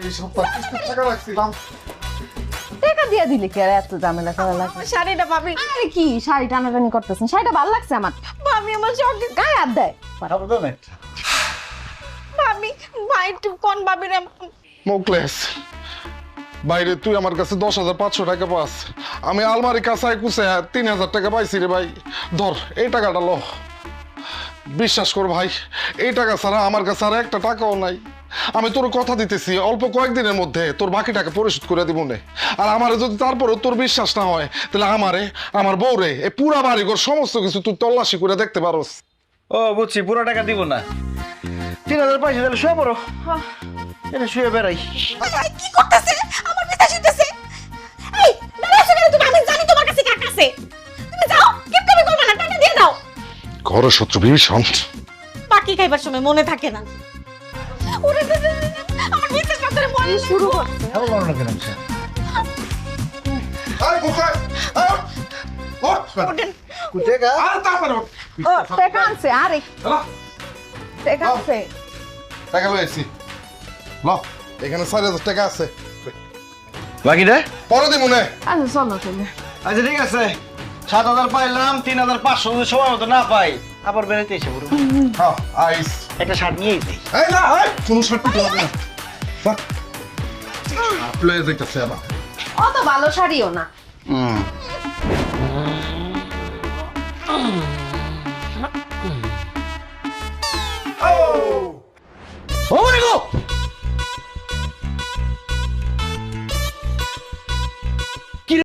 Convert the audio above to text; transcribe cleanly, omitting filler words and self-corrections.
এই সপ্তাহ টাকা রাখছিলাম। টাকা দিয়ে দিলে কি আর এত ঝামেলা করা লাগবে? শাড়িটা ভাবি, আরে কি শাড়ি টানাটানি করতেছেন? শাড়িটা ভালো লাগছে আমার। ভাবি আমার চোখে গায়ে হাত দেয়। ভাবি, ভাই একটু কোন ভাবি রে? মোকলেস বাইরে তুই আমার কাছে 10,500 টাকা পাস, আমি আলমারি কাছায় কুছায় 3,000 টাকা পাইছি রে ভাই। ধর এই টাকাটা লো। বিশ্বাস কর ভাই, এই টাকা ছাড়া আমার কাছে আর একটা টাকাও নাই। আমি তোর কথা দিতেছি অল্প কয়েকদিনের মধ্যে তোর বাকি টাকা পরিশোধ করে দিব নে। আর আমারে যদি তারপরেও তোর বিশ্বাস না হয় তাহলে আমারে, আমার বউরে, এই পুরা বাড়িঘর সমস্ত কিছু তুই তল্লাশি করে দেখতে পারোস। ও বুঝছি, পুরো টাকা দিব না। 3,000 পয়সা তাহলে শুয়ে পড়ো, এটা শুয়ে বেড়াই। ভাই কি করতেছে? আমার পিছে শুইতেছে। এই দাঁড়াও কেন তুমি? আমি জানি তোমার কাছে টাকা আছে। তুমি যাও, কিপটামি করবে না, টাকা দিয়ে দাও। ঘরের শত্রু বিভীষণ। বাকি খাইবার সময় মনে থাকে না। ওরে আমার বিশ্বাস করতে মনে শুরু করছে। ভালো করো না কেন? আরে কোথায়? ওঠেন। কুটেগা আরে তাড়াতাড়ি ওঠ। ও টাকা আনছে, আরে টাকা আনছে। টাকা লইছি ল, এখানে 4,000 টাকা আছে, বাকি রে? পরে দিব নে। আচ্ছা চলো চলে। আচ্ছা ঠিক আছে, 7,000 পাইলাম, 3,500 যদি সময় মতো না পাই আবার বেড়াইতে এসে পড়বো। হ্যাঁ আইস। একটা শার্ট নিয়েই যাই। এই না, এই কোন শার্ট দিতে হবে না। বাহ, আপলে যাইতাছে আবার। অত ভালো শাড়িও না। হুম